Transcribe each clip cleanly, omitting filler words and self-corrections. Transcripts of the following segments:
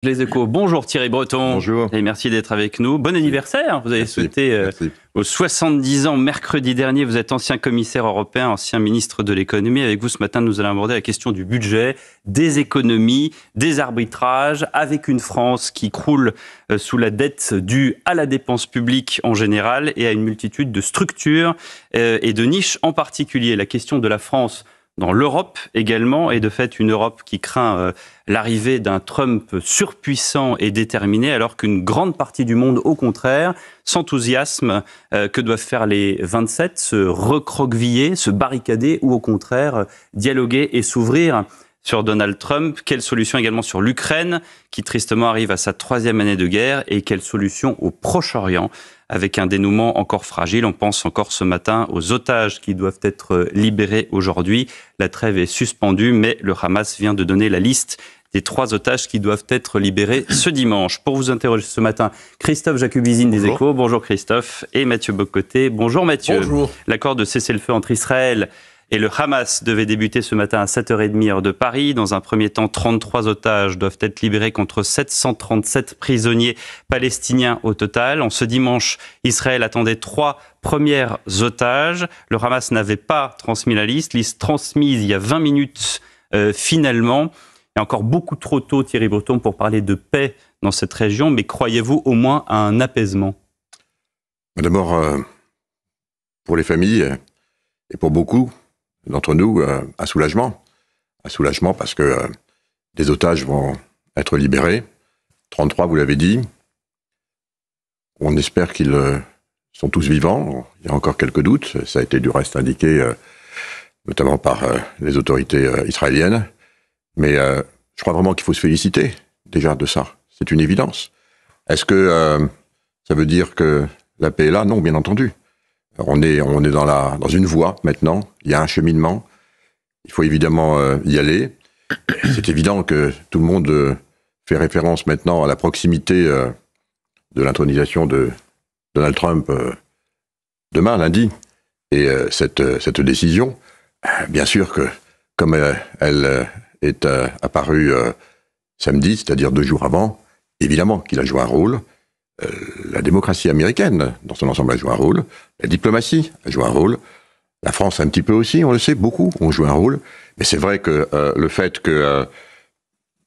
Les Échos. Bonjour Thierry Breton. Bonjour. Et merci d'être avec nous. Bon anniversaire. Vous avez souhaité aux 70 ans mercredi dernier. Vous êtes ancien commissaire européen, ancien ministre de l'économie. Avec vous ce matin, nous allons aborder la question du budget, des économies, des arbitrages, avec une France qui croule sous la dette due à la dépense publique en général et à une multitude de structures et de niches en particulier. La question de la France dans l'Europe également, et de fait une Europe qui craint l'arrivée d'un Trump surpuissant et déterminé, alors qu'une grande partie du monde, au contraire, s'enthousiasme. Que doivent faire les 27 ? Se recroqueviller, se barricader, ou au contraire dialoguer et s'ouvrir sur Donald Trump? Quelle solution également sur l'Ukraine, qui tristement arrive à sa 3e année de guerre, et quelle solution au Proche-Orient, avec un dénouement encore fragile? On pense encore ce matin aux otages qui doivent être libérés aujourd'hui. La trêve est suspendue, mais le Hamas vient de donner la liste des 3 otages qui doivent être libérés ce dimanche. Pour vous interroger ce matin, Christophe Jacubizine des Échos. Bonjour Christophe. Et Mathieu Bocoté. Bonjour Mathieu. Bonjour. L'accord de cessez-le-feu entre Israël et le Hamas devait débuter ce matin à 7h30 heure de Paris. Dans un premier temps, 33 otages doivent être libérés contre 737 prisonniers palestiniens au total. En ce dimanche, Israël attendait 3 premières otages. Le Hamas n'avait pas transmis la liste transmise il y a 20 minutes finalement. Il y a encore beaucoup trop tôt, Thierry Breton, pour parler de paix dans cette région, mais croyez-vous au moins à un apaisement? D'abord, pour les familles et pour beaucoup d'entre nous, un soulagement. Un soulagement parce que des otages vont être libérés. 33, vous l'avez dit. On espère qu'ils sont tous vivants. Il y a encore quelques doutes. Ça a été du reste indiqué, notamment par les autorités israéliennes. Mais je crois vraiment qu'il faut se féliciter déjà de ça. C'est une évidence. Est-ce que ça veut dire que la paix est là? Non, bien entendu. On est dans une voie maintenant, il y a un cheminement, il faut évidemment y aller. C'est évident que tout le monde fait référence maintenant à la proximité de l'intronisation de Donald Trump demain, lundi. Et cette décision, bien sûr que comme elle est apparue samedi, c'est-à-dire 2 jours avant, évidemment qu'il a joué un rôle. La démocratie américaine, dans son ensemble, a joué un rôle. La diplomatie a joué un rôle. La France, un petit peu aussi, on le sait, beaucoup ont joué un rôle. Mais c'est vrai que le fait que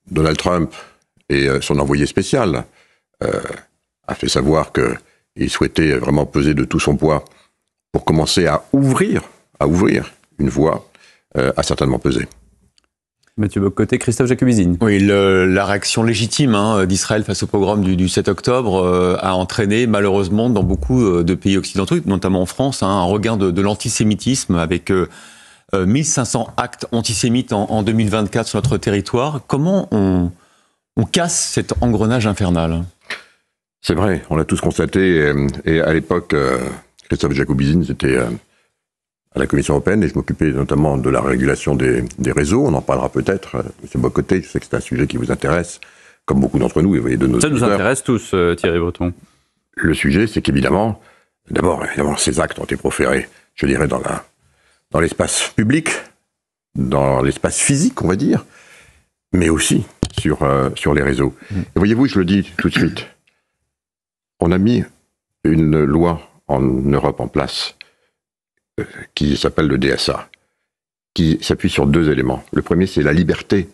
Donald Trump et son envoyé spécial a fait savoir qu'il souhaitait vraiment peser de tout son poids pour commencer à ouvrir une voie, a certainement pesé. Mathieu Bocoté, Christophe Jacubizine. Oui, la réaction légitime d'Israël face au pogrom du 7 octobre a entraîné malheureusement dans beaucoup de pays occidentaux, notamment en France, un regain de l'antisémitisme avec 1500 actes antisémites en 2024 sur notre territoire. Comment on casse cet engrenage infernal? C'est vrai, on l'a tous constaté. Et à l'époque, Christophe Jacubizine, c'était à la Commission européenne, et je m'occupais notamment de la régulation des réseaux. On en parlera peut-être. Monsieur Bocoté, je sais que c'est un sujet qui vous intéresse, comme beaucoup d'entre nous, et vous voyez de nos auditeurs. Ça nous intéresse tous, Thierry Breton. Le sujet, c'est qu'évidemment, d'abord, ces actes ont été proférés, je dirais, dans l'espace public, dans l'espace physique, on va dire, mais aussi sur les réseaux. Et voyez-vous, je le dis tout de suite, on a mis une loi en Europe en place, qui s'appelle le DSA, qui s'appuie sur 2 éléments. Le premier, c'est la liberté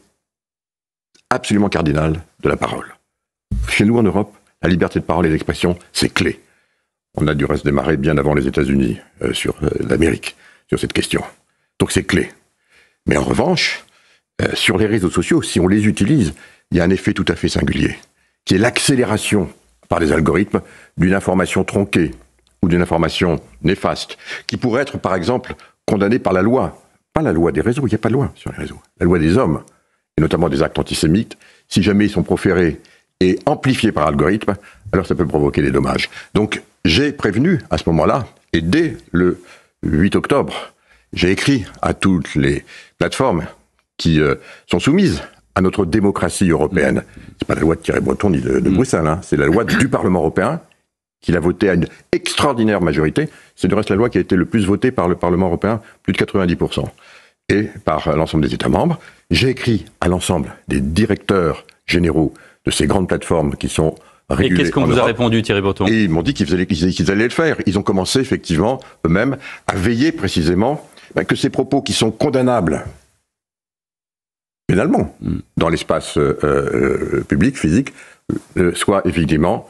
absolument cardinale de la parole. Chez nous, en Europe, la liberté de parole et d'expression, c'est clé. On a du reste démarré bien avant les États-Unis sur l'Amérique, sur cette question. Donc c'est clé. Mais en revanche, sur les réseaux sociaux, si on les utilise, il y a un effet tout à fait singulier, qui est l'accélération par les algorithmes d'une information tronquée, ou d'une information néfaste, qui pourrait être, par exemple, condamnée par la loi. Pas la loi des réseaux, il n'y a pas de loi sur les réseaux. La loi des hommes, et notamment des actes antisémites, si jamais ils sont proférés et amplifiés par algorithme, alors ça peut provoquer des dommages. Donc, j'ai prévenu à ce moment-là, et dès le 8 octobre, j'ai écrit à toutes les plateformes qui sont soumises à notre démocratie européenne. C'est pas la loi de Thierry Breton ni de Bruxelles, c'est la loi du Parlement européen, qu'il a voté à une extraordinaire majorité. C'est de reste la loi qui a été le plus votée par le Parlement européen, plus de 90%, et par l'ensemble des États membres. J'ai écrit à l'ensemble des directeurs généraux de ces grandes plateformes qui sont régulées. Et qu'est-ce qu'on vous a répondu, Thierry Breton? Et ils m'ont dit qu'ils allaient le faire. Ils ont commencé effectivement eux-mêmes à veiller précisément que ces propos qui sont condamnables pénalement dans l'espace public, physique, soient effectivement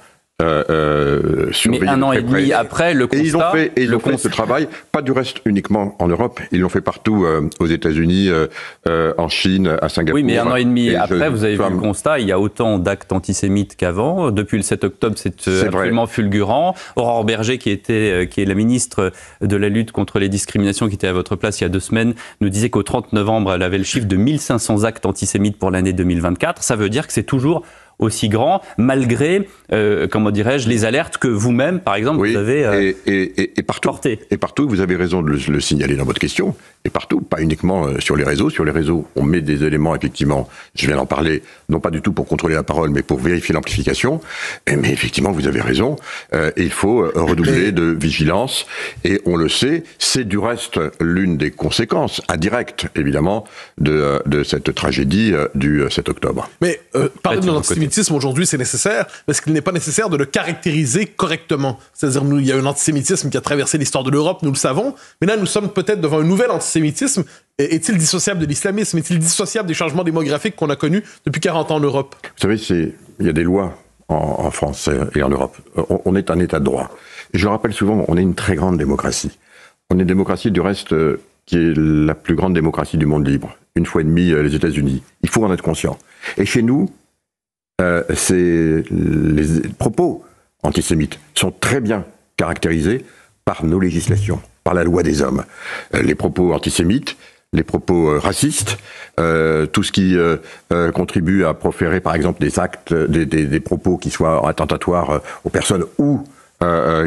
surveillés. Mais un an et demi après, le constat... Et ils ont fait ce travail, pas du reste uniquement en Europe, ils l'ont fait partout, aux États-Unis, en Chine, à Singapour. Oui, mais un an et demi après, vous avez vu le constat, il y a autant d'actes antisémites qu'avant. Depuis le 7 octobre, c'est absolument fulgurant. Aurore Berger, qui est la ministre de la lutte contre les discriminations, qui était à votre place il y a 2 semaines, nous disait qu'au 30 novembre, elle avait le chiffre de 1500 actes antisémites pour l'année 2024. Ça veut dire que c'est toujours aussi grand, malgré, comment dirais-je, les alertes que vous-même, par exemple, vous avez portées. Et partout, vous avez raison de le signaler dans votre question, et partout, pas uniquement sur les réseaux. Sur les réseaux, on met des éléments, effectivement, je viens d'en parler, non pas du tout pour contrôler la parole, mais pour vérifier l'amplification. Mais effectivement, vous avez raison, et il faut redoubler de vigilance, et on le sait, c'est du reste l'une des conséquences indirectes, évidemment, de cette tragédie du 7 octobre. Mais parler de l'antisémitisme aujourd'hui, c'est nécessaire, mais est-ce qu'il n'est pas nécessaire de le caractériser correctement? C'est-à-dire, il y a un antisémitisme qui a traversé l'histoire de l'Europe, nous le savons, mais là, nous sommes peut-être devant un nouvel antisémitisme. Est-il dissociable de l'islamisme? Est-il dissociable des changements démographiques qu'on a connus depuis 40 ans en Europe? Vous savez, il y a des lois en France et en Europe. On est un État de droit. Et je rappelle souvent, on est une très grande démocratie. On est une démocratie, du reste, qui est la plus grande démocratie du monde libre. Une fois et demie, les États-Unis. Il faut en être conscient. Et chez nous, les propos antisémites sont très bien caractérisés par nos législations, par la loi des hommes. Les propos antisémites, les propos racistes, tout ce qui contribue à proférer, par exemple, des actes, des propos qui soient attentatoires aux personnes ou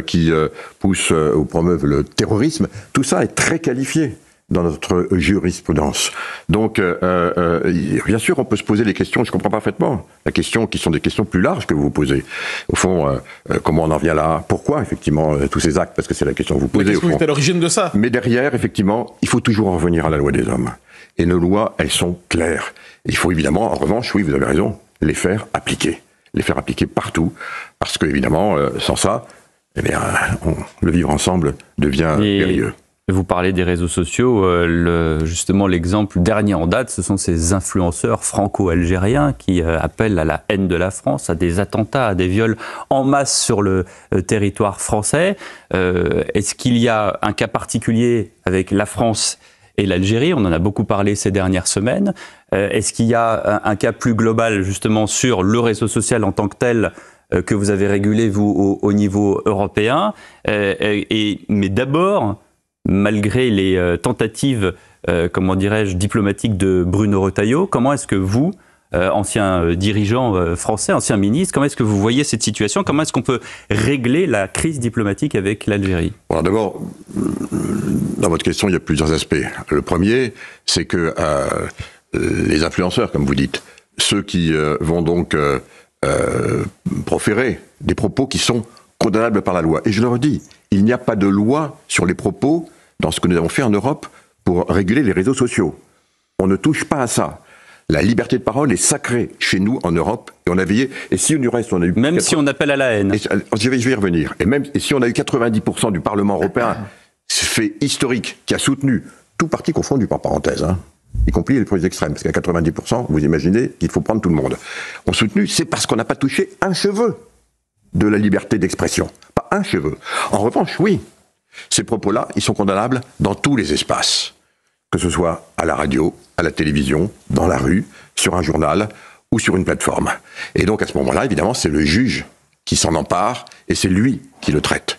qui poussent ou promeuvent le terrorisme, tout ça est très qualifié dans notre jurisprudence. Donc, bien sûr, on peut se poser des questions, je comprends parfaitement, la question qui sont des questions plus larges que vous vous posez. Au fond, comment on en vient là? Pourquoi, effectivement, tous ces actes? Parce que c'est la question que vous posez, au fond. Qu'est-ce à l'origine de ça? Mais derrière, effectivement, il faut toujours en revenir à la loi des hommes. Et nos lois, elles sont claires. Il faut évidemment, en revanche, oui, vous avez raison, les faire appliquer. Les faire appliquer partout. Parce que, évidemment, sans ça, eh bien, le vivre ensemble devient périlleux. Vous parlez des réseaux sociaux, justement l'exemple dernier en date, ce sont ces influenceurs franco-algériens qui appellent à la haine de la France, à des attentats, à des viols en masse sur le territoire français. Est-ce qu'il y a un cas particulier avec la France et l'Algérie? On en a beaucoup parlé ces dernières semaines. Est-ce qu'il y a un cas plus global justement sur le réseau social en tant que tel que vous avez régulé, vous, au niveau européen? Mais d'abord, malgré les tentatives, comment dirais-je, diplomatiques de Bruno Retailleau, comment est-ce que vous, ancien dirigeant français, ancien ministre, comment est-ce que vous voyez cette situation? Comment est-ce qu'on peut régler la crise diplomatique avec l'Algérie? Alors d'abord, dans votre question, il y a plusieurs aspects. Le premier, c'est que les influenceurs, comme vous dites, ceux qui vont donc proférer des propos qui sont condamnables par la loi. Et je le redis, il n'y a pas de loi sur les propos dans ce que nous avons fait en Europe pour réguler les réseaux sociaux. On ne touche pas à ça. La liberté de parole est sacrée chez nous en Europe et on a veillé. Et si du reste on a eu même si on appelle à la haine. Je vais y revenir. Et si on a eu 90% du Parlement européen, fait historique, qui a soutenu tout parti confondu par parenthèse, y compris les plus extrêmes, parce qu'à 90%, vous imaginez qu'il faut prendre tout le monde. On soutenu, c'est parce qu'on n'a pas touché un cheveu de la liberté d'expression. Pas un cheveu. En revanche, oui, ces propos-là, ils sont condamnables dans tous les espaces. Que ce soit à la radio, à la télévision, dans la rue, sur un journal ou sur une plateforme. Et donc à ce moment-là, évidemment, c'est le juge qui s'en empare et c'est lui qui le traite.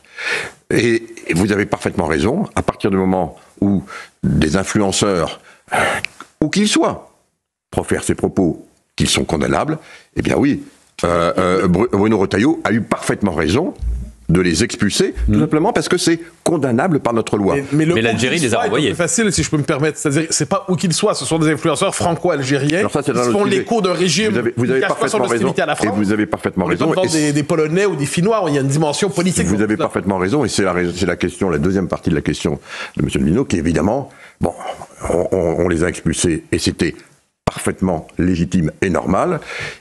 Et vous avez parfaitement raison, à partir du moment où des influenceurs, où qu'ils soient, profèrent ces propos qu'ils sont condamnables, eh bien oui, Bruno Retailleau a eu parfaitement raison de les expulser, tout simplement parce que c'est condamnable par notre loi. Mais l'Algérie les a renvoyés. C'est facile, si je peux me permettre. C'est-à-dire, c'est pas où qu'ils soient, ce sont des influenceurs franco-algériens qui font l'écho d'un régime vous avez parfaitement raison. À la France. Et vous avez parfaitement raison. Des Polonais ou des Finnois, il y a une dimension politique. Vous avez parfaitement raison, et c'est la question, la deuxième partie de la question de M. Lino, qui évidemment, bon, on les a expulsés, et c'était parfaitement légitime et normal,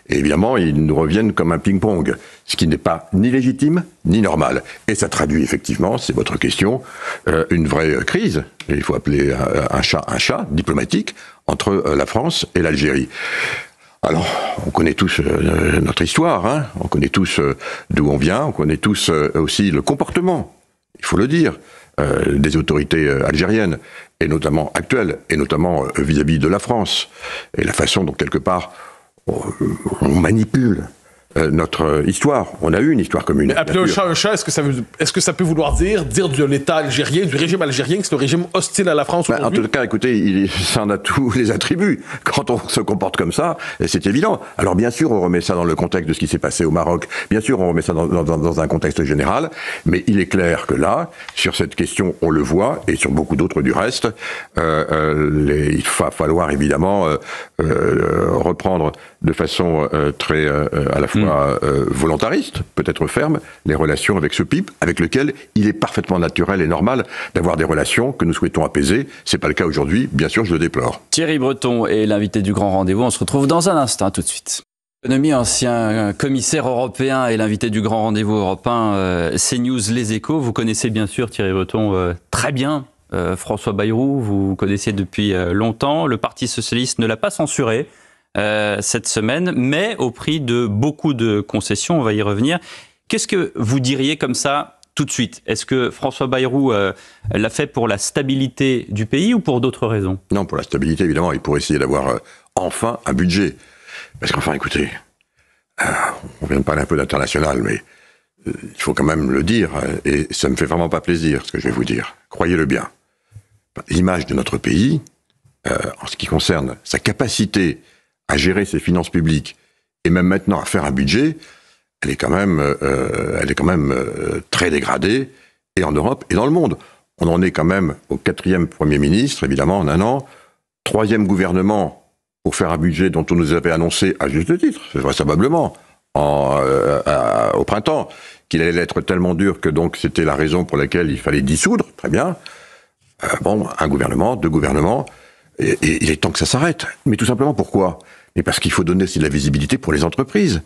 et évidemment, ils nous reviennent comme un ping-pong, ce qui n'est pas ni légitime ni normal. Et ça traduit effectivement, c'est votre question, une vraie crise, et il faut appeler un chat diplomatique, entre la France et l'Algérie. Alors, on connaît tous notre histoire, hein, on connaît tous d'où on vient, on connaît tous aussi le comportement, il faut le dire, des autorités algériennes, et notamment actuelles, et notamment vis-à-vis de la France, et la façon dont, quelque part, on manipule notre histoire. On a eu une histoire commune. Mais appeler un chat, est-ce que ça peut vouloir dire de l'État algérien, du régime algérien, que c'est le régime hostile à la France aujourd'hui? En tout cas, écoutez, ça en a tous les attributs. Quand on se comporte comme ça, c'est évident. Alors bien sûr, on remet ça dans le contexte de ce qui s'est passé au Maroc. Bien sûr, on remet ça dans un contexte général. Mais il est clair que là, sur cette question, on le voit, et sur beaucoup d'autres du reste, il va falloir évidemment reprendre de façon très à la fois volontariste, peut-être ferme, les relations avec ce PIB, avec lequel il est parfaitement naturel et normal d'avoir des relations que nous souhaitons apaiser. C'est pas le cas aujourd'hui, bien sûr, je le déplore. Thierry Breton est l'invité du Grand Rendez-vous. On se retrouve dans un instant, tout de suite. Économie, ancien commissaire européen et l'invité du Grand Rendez-vous européen, CNews Les Échos. Vous connaissez bien sûr Thierry Breton très bien. François Bayrou, vous connaissiez depuis longtemps. Le Parti socialiste ne l'a pas censuré cette semaine, mais au prix de beaucoup de concessions, on va y revenir. Qu'est-ce que vous diriez comme ça tout de suite? Est-ce que François Bayrou l'a fait pour la stabilité du pays ou pour d'autres raisons? Non, pour la stabilité, évidemment, et pour essayer d'avoir enfin un budget. Parce qu'enfin, écoutez, on vient de parler un peu d'international, mais il faut quand même le dire, et ça me fait vraiment pas plaisir, ce que je vais vous dire. Croyez-le bien. L'image de notre pays, en ce qui concerne sa capacité à gérer ses finances publiques, et même maintenant à faire un budget, elle est quand même très dégradée, et en Europe et dans le monde. On en est quand même au 4e Premier ministre, évidemment, en un an, 3e gouvernement pour faire un budget dont on nous avait annoncé, à juste titre, vraisemblablement, au printemps, qu'il allait être tellement dur que donc c'était la raison pour laquelle il fallait dissoudre, très bien. Un gouvernement, 2 gouvernements, et il est temps que ça s'arrête. Mais tout simplement, pourquoi? Mais parce qu'il faut donner aussi de la visibilité pour les entreprises.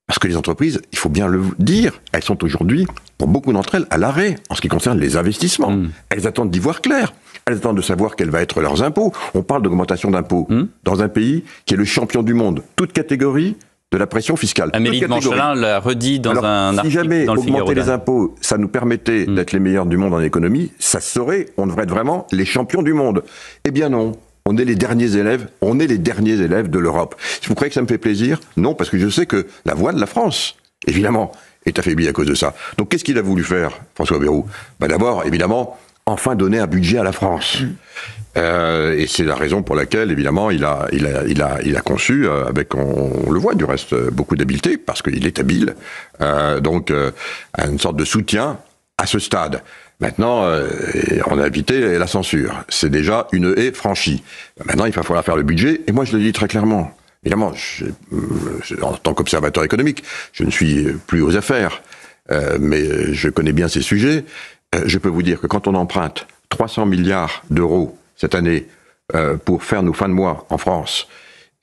Parce que les entreprises, il faut bien le dire, elles sont aujourd'hui, pour beaucoup d'entre elles, à l'arrêt en ce qui concerne les investissements. Elles attendent d'y voir clair. Elles attendent de savoir quels vont être leurs impôts. On parle d'augmentation d'impôts dans un pays qui est le champion du monde, toute catégorie de la pression fiscale. Amélie de Montchalin l'a redit dans un article si jamais dans le Figaro. Augmenter les impôts, ça nous permettait d'être les meilleurs du monde en économie, ça serait, on devrait être vraiment les champions du monde. Eh bien non. On est les derniers élèves de l'Europe. Vous croyez que ça me fait plaisir? Non, parce que je sais que la voix de la France, évidemment, est affaiblie à cause de ça. Donc qu'est-ce qu'il a voulu faire, François Bayrou? D'abord, évidemment, enfin donner un budget à la France. Et c'est la raison pour laquelle, évidemment, il a conçu, avec, on le voit du reste, beaucoup d'habileté, parce qu'il est habile, donc une sorte de soutien à ce stade. Maintenant, on a évité la censure. C'est déjà une haie franchie. Maintenant, il va falloir faire le budget. Et moi, je le dis très clairement. Évidemment, en tant qu'observateur économique, je ne suis plus aux affaires. Mais je connais bien ces sujets. Je peux vous dire que quand on emprunte 300 milliards d'euros cette année pour faire nos fins de mois en France,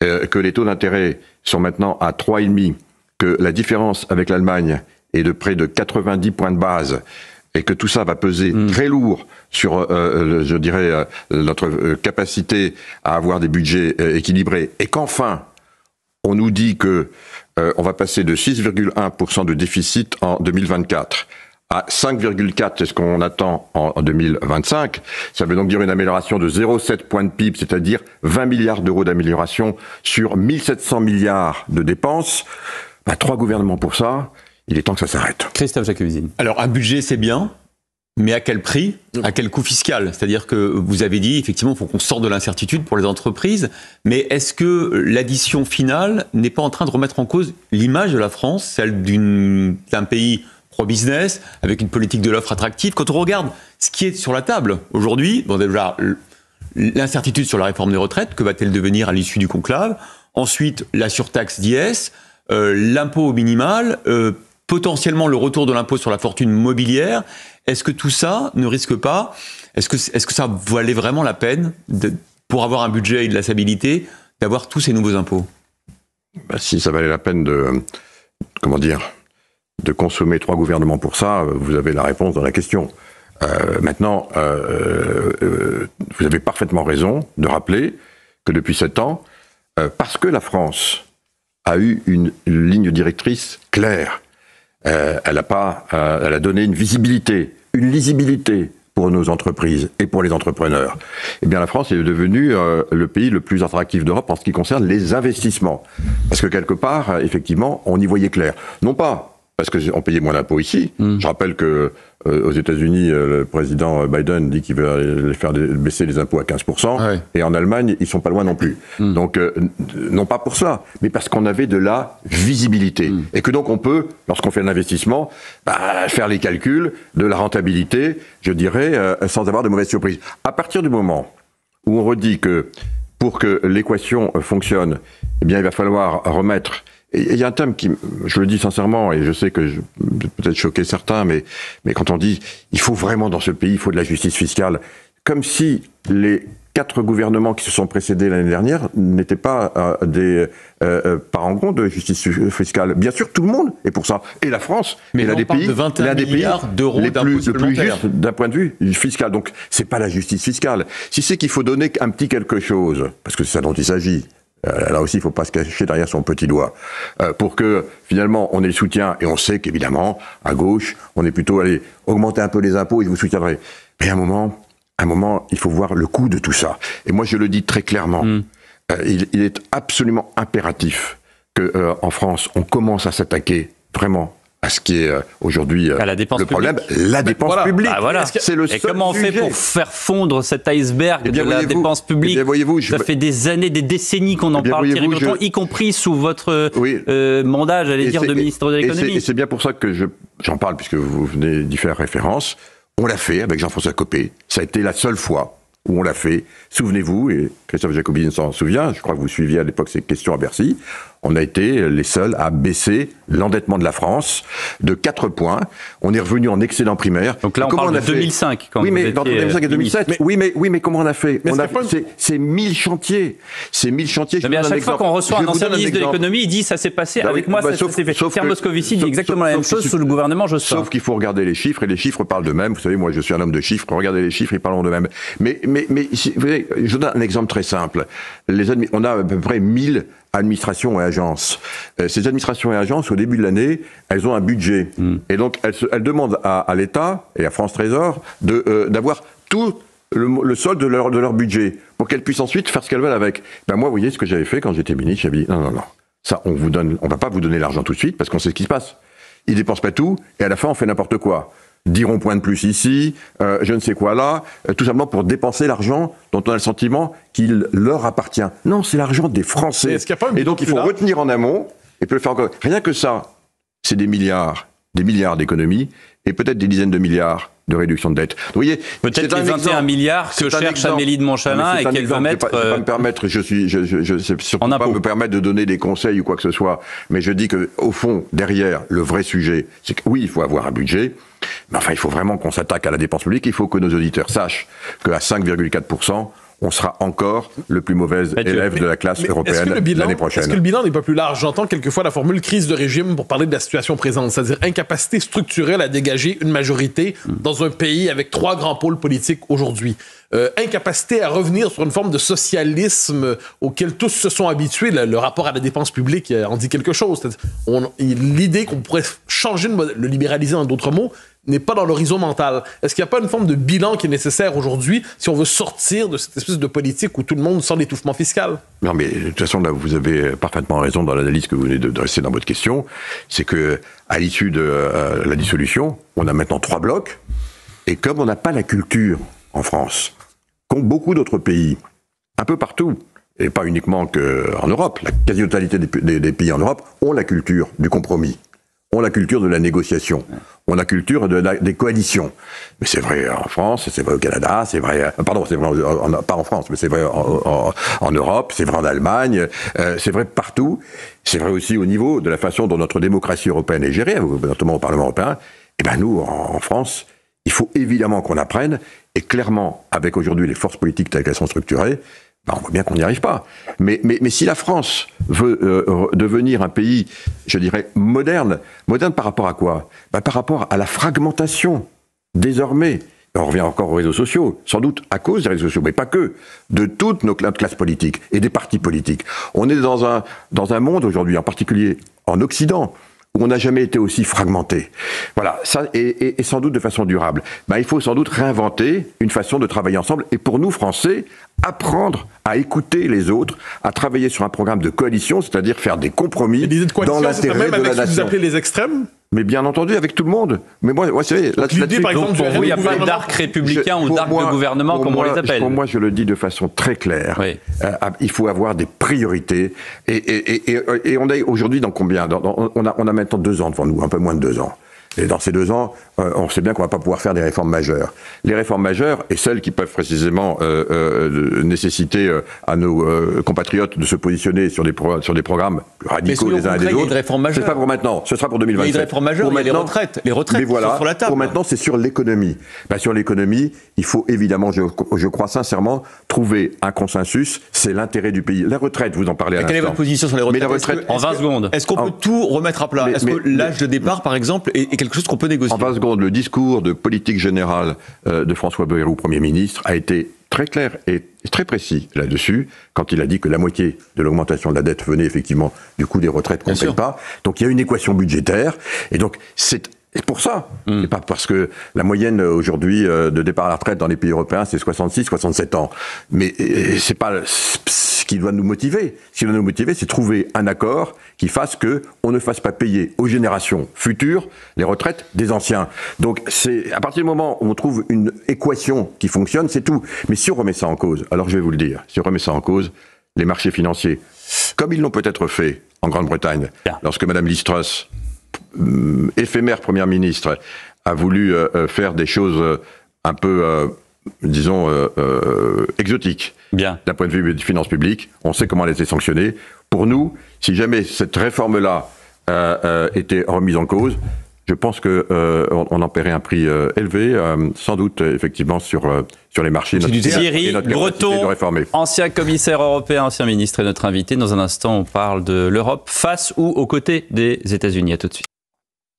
que les taux d'intérêt sont maintenant à 3,5, que la différence avec l'Allemagne est de près de 90 points de base, et que tout ça va peser très lourd sur, je dirais, notre capacité à avoir des budgets équilibrés, et qu'enfin, on nous dit que on va passer de 6,1% de déficit en 2024 à 5,4, c'est ce qu'on attend en 2025. Ça veut donc dire une amélioration de 0,7 points de PIB, c'est-à-dire 20 milliards d'euros d'amélioration sur 1700 milliards de dépenses. 3 gouvernements pour ça. Il est temps que ça s'arrête. Christophe Jacquemusine. Alors, un budget, c'est bien, mais à quel prix? À quel coût fiscal? C'est-à-dire que vous avez dit, effectivement, il faut qu'on sorte de l'incertitude pour les entreprises, mais est-ce que l'addition finale n'est pas en train de remettre en cause l'image de la France, celle d'un pays pro-business, avec une politique de l'offre attractive? Quand on regarde ce qui est sur la table aujourd'hui, bon, déjà, l'incertitude sur la réforme des retraites, que va-t-elle devenir à l'issue du conclave? Ensuite, la surtaxe d'IS, l'impôt minimal, potentiellement le retour de l'impôt sur la fortune mobilière. Est-ce que tout ça ne risque pas, est-ce que ça valait vraiment la peine pour avoir un budget et de la stabilité, d'avoir tous ces nouveaux impôts? Si ça valait la peine de consommer 3 gouvernements pour ça, vous avez la réponse dans la question. Maintenant, vous avez parfaitement raison de rappeler que depuis 7 ans, parce que la France a eu une ligne directrice claire, elle a donné une visibilité, une lisibilité pour nos entreprises et pour les entrepreneurs. Eh bien, la France est devenue le pays le plus attractif d'Europe en ce qui concerne les investissements. Parce que quelque part, effectivement, on y voyait clair. Non pas parce qu'on payait moins d'impôts ici. Je rappelle que aux États-Unis, le président Biden dit qu'il veut faire baisser les impôts à 15%, ouais. Et en Allemagne, ils sont pas loin non plus. Donc, non pas pour ça, mais parce qu'on avait de la visibilité. Et que donc on peut, lorsqu'on fait un investissement, faire les calculs de la rentabilité, je dirais, sans avoir de mauvaises surprises. À partir du moment où on redit que pour que l'équation fonctionne, eh bien, il va falloir remettre. Et il y a un thème qui, je le dis sincèrement, et je sais que je vais peut-être choquer certains, mais quand on dit il faut vraiment dans ce pays, il faut de la justice fiscale, comme si les 4 gouvernements qui se sont précédés l'année dernière n'étaient pas des parangons de justice fiscale. Bien sûr, tout le monde est pour ça. Et la France est l'un des pays, les plus justes d'un point de vue fiscal. Donc, c'est pas la justice fiscale. Si c'est qu'il faut donner un petit quelque chose, parce que c'est ça dont il s'agit, là aussi, il ne faut pas se cacher derrière son petit doigt. Pour que, finalement, on ait le soutien, et on sait qu'évidemment, à gauche, on est plutôt allé augmenter un peu les impôts et je vous soutiendrai. Mais à un moment, il faut voir le coût de tout ça. Et moi, je le dis très clairement. Il est absolument impératif qu'en France, on commence à s'attaquer vraiment à ce qui est aujourd'hui le problème, la dépense publique. Voilà. C'est le seul comment on fait pour faire fondre cet iceberg de la dépense publique? Ça fait des années, des décennies qu'on en parle, y compris sous votre mandat, j'allais dire, de ministre de l'économie. Et c'est bien pour ça que j'en parle, puisque vous venez d'y faire référence. On l'a fait avec Jean-François Copé. Ça a été la seule fois où on l'a fait. Souvenez-vous, et Christophe Jacobin s'en souvient, je crois que vous suiviez à l'époque ces questions à Bercy, on a été les seuls à baisser l'endettement de la France de 4 points. On est revenu en excédent primaire. Donc là, on parle de 2005. Oui, mais entre 2005 et 2007. Oui, mais comment on a fait? C'est 1000 chantiers. C'est 1000 chantiers. Mais à chaque fois qu'on reçoit un ancien ministre de l'économie, il dit ça s'est passé avec moi, ça s'est fait. Pierre Moscovici dit exactement la même chose sous le gouvernement Jospin. Sauf qu'il faut regarder les chiffres, et les chiffres parlent d'eux-mêmes. Vous savez, moi, je suis un homme de chiffres. Regardez les chiffres, ils parlent d'eux-mêmes. Mais vous voyez, je donne un exemple très simple. On a à peu près 1000 administrations et agences. Ces administrations et agences, au début de l'année, elles ont un budget. Et donc, elles demandent à l'État et à France Trésor d'avoir tout le solde de leur budget pour qu'elles puissent ensuite faire ce qu'elles veulent avec. Ben moi, vous voyez, ce que j'avais fait quand j'étais ministre, j'avais dit non. Ça, on va pas vous donner l'argent tout de suite parce qu'on sait ce qui se passe. Ils dépensent pas tout et à la fin, on fait n'importe quoi. 10 ronds-points de plus ici, je ne sais quoi là, tout simplement pour dépenser l'argent dont on a le sentiment qu'il leur appartient. Non, c'est l'argent des Français. Et donc il faut retenir en amont et puis le faire encore. Rien que ça, c'est des milliards d'économies et peut-être des dizaines de milliards de réduction de dette. Vous voyez, peut-être les 21 milliards que cherche Amélie de Montchalin et qu'elle veut mettre. Je ne vais pas me permettre, je sais surtout pas me permettre de donner des conseils ou quoi que ce soit, mais je dis que au fond, derrière, le vrai sujet, c'est que oui, il faut avoir un budget, mais enfin, il faut vraiment qu'on s'attaque à la dépense publique. Il faut que nos auditeurs sachent qu'à 5,4%, on sera encore le plus mauvais élève de la classe européenne l'année prochaine. Est-ce que le bilan n'est pas plus large? J'entends quelquefois la formule crise de régime pour parler de la situation présente, c'est-à-dire incapacité structurelle à dégager une majorité dans un pays avec 3 grands pôles politiques aujourd'hui. Incapacité à revenir sur une forme de socialisme auquel tous se sont habitués. Le rapport à la dépense publique en dit quelque chose. L'idée qu'on pourrait changer le libéraliser en d'autres mots n'est pas dans l'horizon mental. Est-ce qu'il n'y a pas une forme de bilan qui est nécessaire aujourd'hui si on veut sortir de cette espèce de politique où tout le monde sent l'étouffement fiscal? Non, mais de toute façon, là, vous avez parfaitement raison dans l'analyse que vous venez de dresser dans votre question. C'est que à l'issue de la dissolution, on a maintenant 3 blocs. Et comme on n'a pas la culture en France, qu'ont beaucoup d'autres pays, un peu partout, et pas uniquement qu'en Europe, la quasi-totalité des pays en Europe ont la culture du compromis, ont la culture de la négociation, ont la culture des coalitions. Mais c'est vrai en France, c'est vrai au Canada, c'est vrai... Pardon, c'est vrai pas en France, mais c'est vrai en Europe, c'est vrai en Allemagne, c'est vrai partout. C'est vrai aussi au niveau de la façon dont notre démocratie européenne est gérée, notamment au Parlement européen. Et bien nous, en France, il faut évidemment qu'on apprenne, et clairement, avec aujourd'hui les forces politiques telles qu'elles sont structurées, on voit bien qu'on n'y arrive pas. Mais si la France veut devenir un pays, je dirais, moderne par rapport à quoi ? Par rapport à la fragmentation, désormais. On revient encore aux réseaux sociaux, sans doute à cause des réseaux sociaux, mais pas que, de toute notre classe politique et des partis politiques. On est dans un monde aujourd'hui, en particulier en Occident, où on n'a jamais été aussi fragmenté. Voilà, ça, et sans doute de façon durable. Il faut sans doute réinventer une façon de travailler ensemble, et pour nous, Français, apprendre à écouter les autres, à travailler sur un programme de coalition, c'est-à-dire faire des compromis dans l'intérêt de la nation. Vous appelez les extrêmes ? Mais bien entendu, avec tout le monde. Mais moi, c'est l'idée, par exemple, pour vous, il n'y a pas d'arc républicain ou d'arc de gouvernement, comme on les appelle. Pour moi, je le dis de façon très claire. Oui. Il faut avoir des priorités. Et on est aujourd'hui dans combien ? On a maintenant 2 ans devant nous, un peu moins de 2 ans. Et dans ces 2 ans, on sait bien qu'on ne va pas pouvoir faire des réformes majeures. Les réformes majeures, et celles qui peuvent précisément nécessiter à nos compatriotes de se positionner sur des programmes radicaux les uns et les autres, ce n'est pas pour maintenant, ce sera pour 2027. Il y a des réformes majeures, il y a les retraites. Les retraites sont sur la table. Pour maintenant, c'est sur l'économie. Sur l'économie, il faut évidemment, je crois sincèrement, trouver un consensus. C'est l'intérêt du pays. La retraite, vous en parlez à l'instant. Quelle est votre position sur les retraites ? En 20 secondes. Est-ce qu'on peut tout remettre à plat ? Est-ce que l'âge de départ, par exemple, est quelque chose qu'on peut négocier ? En 20 secondes, le discours de politique générale de François Bayrou, Premier ministre, a été très clair et très précis là-dessus, quand il a dit que la moitié de l'augmentation de la dette venait effectivement du coût des retraites qu'on ne paye pas. Donc il y a une équation budgétaire, et donc c'est pour ça. C'est pas parce que la moyenne aujourd'hui de départ à la retraite dans les pays européens, c'est 66-67 ans. Mais c'est pas ce qui doit nous motiver. Ce qui doit nous motiver, c'est trouver un accord qui fasse que on ne fasse pas payer aux générations futures les retraites des anciens. Donc c'est à partir du moment où on trouve une équation qui fonctionne, c'est tout. Mais si on remet ça en cause, alors je vais vous le dire, si on remet ça en cause, les marchés financiers, comme ils l'ont peut-être fait en Grande-Bretagne, lorsque Madame Liz Truss, éphémère première ministre, a voulu faire des choses un peu, disons, exotiques d'un point de vue des finances publiques. On sait comment elle a été sanctionnée. Pour nous, si jamais cette réforme-là était remise en cause, je pense qu'on en paierait un prix élevé, sans doute effectivement sur les marchés. Thierry Breton, ancien commissaire européen, ancien ministre, est notre invité. Dans un instant, on parle de l'Europe face ou aux côtés des États-Unis. À tout de suite.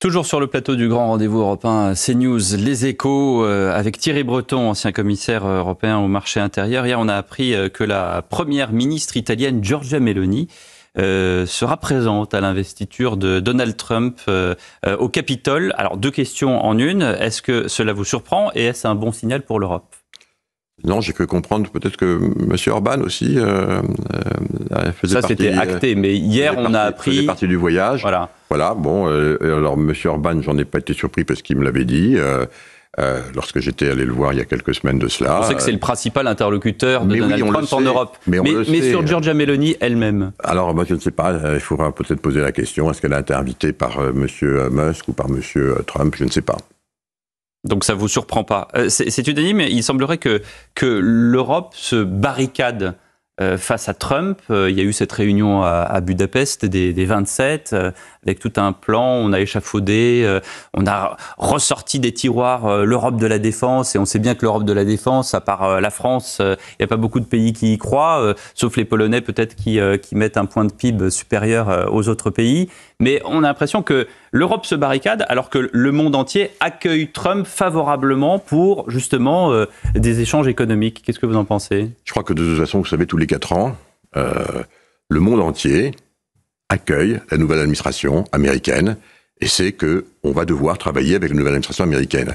Toujours sur le plateau du grand rendez-vous européen CNews, les échos, avec Thierry Breton, ancien commissaire européen au marché intérieur. Hier, on a appris que la première ministre italienne, Giorgia Meloni, sera présente à l'investiture de Donald Trump au Capitole. Alors, 2 questions en une. Est-ce que cela vous surprend et est-ce un bon signal pour l'Europe ? Non, j'ai cru comprendre peut-être que M. Orban aussi faisait partie... Ça, c'était acté, mais hier, on a appris... faisait partie du voyage. Voilà, bon, alors M. Orban, j'en ai pas été surpris parce qu'il me l'avait dit, lorsque j'étais allé le voir il y a quelques semaines de cela. On sait que c'est le principal interlocuteur de Donald Trump en Europe. Mais sur Giorgia Meloni elle-même. Alors, moi, je ne sais pas, il faudra peut-être poser la question, est-ce qu'elle a été invitée par M. Musk ou par M. Trump ? Je ne sais pas. Donc ça vous surprend pas. C'est unanime, il semblerait que l'Europe se barricade face à Trump. Il y a eu cette réunion à Budapest des 27, avec tout un plan. On a échafaudé, on a ressorti des tiroirs l'Europe de la défense, et on sait bien que l'Europe de la défense, à part la France, il n'y a pas beaucoup de pays qui y croient, sauf les Polonais peut-être qui mettent un point de PIB supérieur aux autres pays. Mais on a l'impression que l'Europe se barricade alors que le monde entier accueille Trump favorablement pour justement des échanges économiques. Qu'est-ce que vous en pensez ? Je crois que de toute façon, vous savez, tous les 4 ans, le monde entier accueille la nouvelle administration américaine et sait qu'on va devoir travailler avec la nouvelle administration américaine.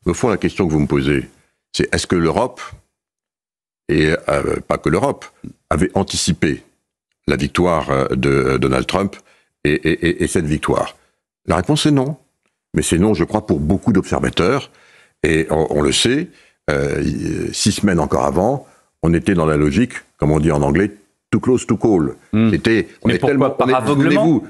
Au fond, la question que vous me posez, c'est est-ce que l'Europe, et pas que l'Europe, avait anticipé la victoire de Donald Trump et cette victoire? La réponse est non. Mais c'est non, je crois, pour beaucoup d'observateurs. Et on le sait, 6 semaines encore avant, on était dans la logique, comme on dit en anglais, too close to call.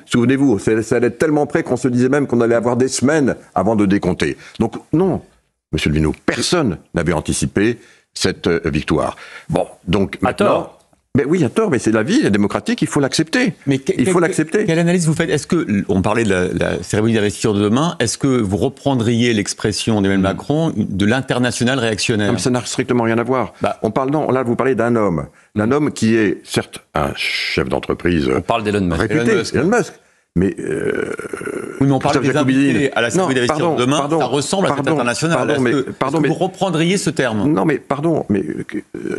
Souvenez-vous, ça allait tellement près qu'on se disait même qu'on allait avoir des semaines avant de décompter. Donc non, Monsieur Levino, personne n'avait anticipé cette victoire. Bon, donc maintenant... Ben oui, il y a tort, mais c'est la vie, la démocratique, il faut l'accepter. Mais il faut l'accepter. Quelle analyse vous faites? Est-ce que, on parlait de la cérémonie d'investiture de demain, est-ce que vous reprendriez l'expression d'Emmanuel Macron de l'international réactionnaire? Non, mais ça n'a strictement rien à voir. On parle, non, là, vous parlez d'un homme qui est, certes, un chef d'entreprise. On parle d'Elon Musk. Réputé, Elon Musk. Mais, oui, mais on parle des invités à la cérémonie d'investiture de demain, ça ressemble à cet international. Est-ce que vous reprendriez ce terme? Non, mais pardon, mais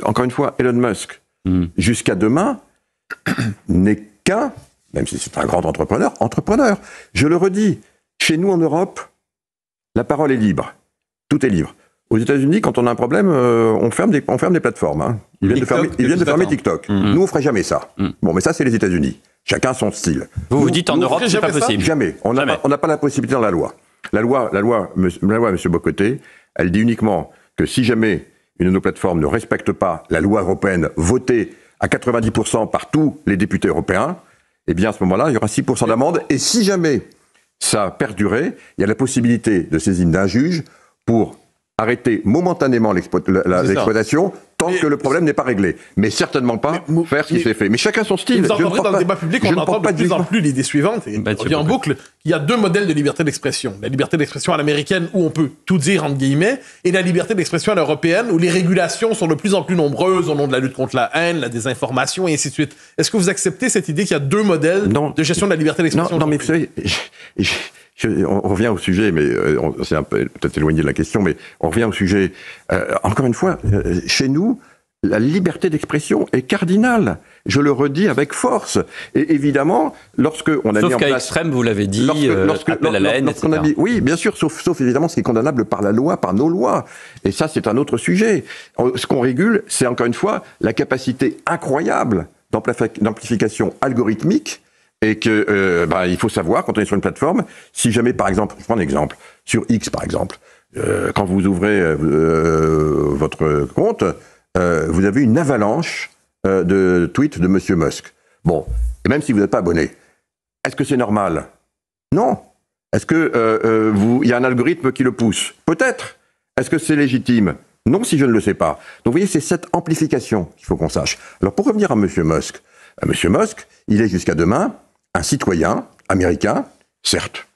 encore une fois, Elon Musk, jusqu'à demain, n'est qu'un, même si c'est un grand entrepreneur. Je le redis, chez nous en Europe, la parole est libre. Tout est libre. Aux États-Unis, quand on a un problème, on ferme des plateformes. Hein. Ils viennent de fermer TikTok. Nous, on ferait jamais ça. Bon, mais ça, c'est les États-Unis. Chacun son style. Vous dites en Europe, c'est pas possible. Jamais. On n'a pas la possibilité dans la loi. La loi, M. Bocoté, elle dit uniquement que si jamais une de nos plateformes ne respecte pas la loi européenne votée à 90% par tous les députés européens, eh bien, à ce moment-là, il y aura 6% d'amende. Et si jamais ça perdurait, il y a la possibilité de saisine d'un juge pour arrêter momentanément l'exploitation tant que le problème n'est pas réglé. Mais certainement pas faire ce qui s'est fait. Mais chacun son style. Vous entendrez dans le débat public, on entend de plus en plus l'idée suivante, et on revient en boucle, il y a deux modèles de liberté d'expression. La liberté d'expression à l'américaine, où on peut tout dire, entre guillemets, et la liberté d'expression à l'européenne, où les régulations sont de plus en plus nombreuses au nom de la lutte contre la haine, la désinformation, et ainsi de suite. Est-ce que vous acceptez cette idée qu'il y a deux modèles de gestion de la liberté d'expression? Non, mais vous savez... on revient au sujet, mais c'est un peu peut-être éloigné de la question, mais on revient au sujet. Encore une fois, chez nous, la liberté d'expression est cardinale. Je le redis avec force. Et évidemment, lorsque on a mis en place... Sauf qu'à l'extrême, vous l'avez dit, appel à la haine, etc. Oui, bien sûr, sauf évidemment ce qui est condamnable par la loi, par nos lois. Et ça, c'est un autre sujet. Ce qu'on régule, c'est encore une fois la capacité incroyable d'amplification algorithmique. Et que il faut savoir, quand on est sur une plateforme, si jamais, par exemple, je prends un exemple, sur X, par exemple, quand vous ouvrez votre compte, vous avez une avalanche de tweets de M. Musk. Bon, et même si vous n'êtes pas abonné, est-ce que c'est normal? Non. Est-ce que il y a un algorithme qui le pousse? Peut-être. Est-ce que c'est légitime? Non, si je ne le sais pas. Donc vous voyez, c'est cette amplification qu'il faut qu'on sache. Alors pour revenir à M. Musk, il est jusqu'à demain un citoyen américain, certes,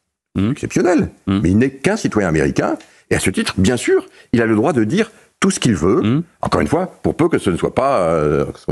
exceptionnel, mais il n'est qu'un citoyen américain, et à ce titre, bien sûr, il a le droit de dire tout ce qu'il veut, encore une fois, pour peu que ce ne soit pas...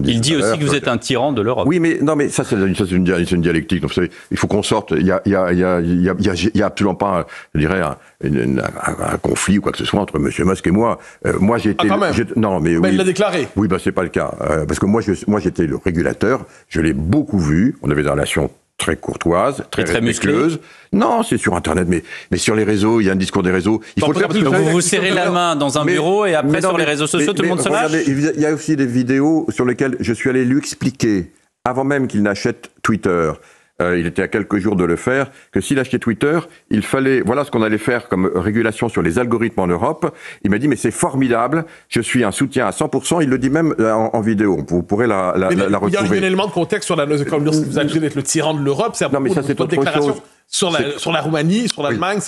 il dit aussi que vous êtes un tyran de l'Europe. Oui, mais non, mais ça c'est une dialectique. Donc, vous savez, il faut qu'on sorte. Il y a absolument pas, je dirais, un conflit ou quoi que ce soit entre M. Musk et moi. Moi, j'ai été... non, mais oui, il l'a déclaré. Oui, c'est pas le cas. Parce que moi, j'étais le régulateur. Je l'ai beaucoup vu. On avait des relations très courtoise, très respectueuse. Non, c'est sur Internet, mais sur les réseaux, il y a un discours des réseaux. Il faut le faire. Donc vous vous serrez la main dans un bureau et après sur les réseaux sociaux, tout le monde se lâche. Il y a aussi des vidéos sur lesquelles je suis allé lui expliquer, avant même qu'il n'achète Twitter, il était à quelques jours de le faire, que s'il achetait Twitter, il fallait, voilà ce qu'on allait faire comme régulation sur les algorithmes en Europe. Il m'a dit, mais c'est formidable, je suis un soutien à 100%, il le dit même en vidéo, vous pourrez la retrouver. Il y a un élément de contexte sur comme lorsque vous accusez d'être le tyran de l'Europe, c'est non, mais ça, c'est autre chose. Sur la Roumanie, sur l'Allemagne,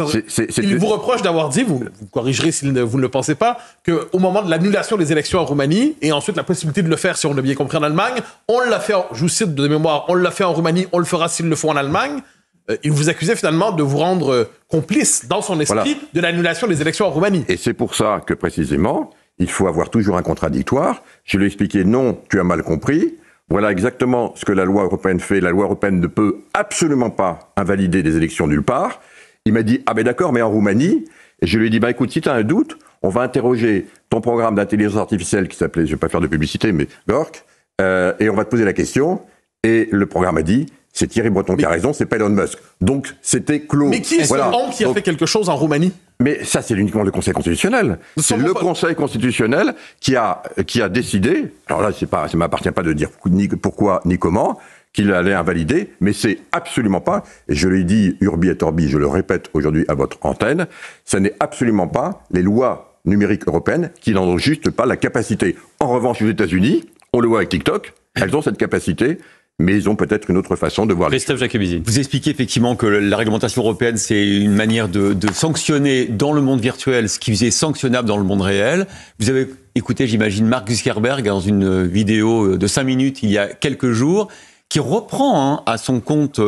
il vous reproche d'avoir dit, vous corrigerez si vous ne le pensez pas, qu'au moment de l'annulation des élections en Roumanie, et ensuite la possibilité de le faire, si on l'a bien compris, en Allemagne, on l'a fait, je vous cite de mémoire, on l'a fait en Roumanie, on le fera s'il le faut en Allemagne. Il vous accusait finalement de vous rendre complice, dans son esprit, de l'annulation des élections en Roumanie. Et c'est pour ça que, précisément, il faut avoir toujours un contradictoire. Je lui ai expliqué, non, tu as mal compris. Voilà exactement ce que la loi européenne fait. La loi européenne ne peut absolument pas invalider des élections nulle part. Il m'a dit, ah ben d'accord, mais en Roumanie. Et je lui ai dit, bah écoute, si tu as un doute, on va interroger ton programme d'intelligence artificielle qui s'appelait, je ne vais pas faire de publicité, mais Gork, et on va te poser la question. Et le programme a dit, c'est Thierry Breton qui a raison, c'est pas Elon Musk. Donc c'était clos. Mais qui est ce homme qui a fait quelque chose en Roumanie? Mais ça, c'est uniquement le Conseil constitutionnel. C'est le Conseil constitutionnel qui a décidé, alors là, ça ne m'appartient pas de dire ni pourquoi ni comment, qu'il allait invalider, mais c'est absolument pas, et je l'ai dit urbi et orbi, je le répète aujourd'hui à votre antenne, ça n'est absolument pas les lois numériques européennes qui n'en ont juste pas la capacité. En revanche, aux États-Unis, on le voit avec TikTok, elles ont cette capacité, mais ils ont peut-être une autre façon de voir. Christophe Jacobizzi. Vous expliquez effectivement que la réglementation européenne, c'est une manière de sanctionner dans le monde virtuel ce qui est sanctionnable dans le monde réel. Vous avez écouté, j'imagine, Mark Zuckerberg dans une vidéo de 5 minutes il y a quelques jours, qui reprend à son compte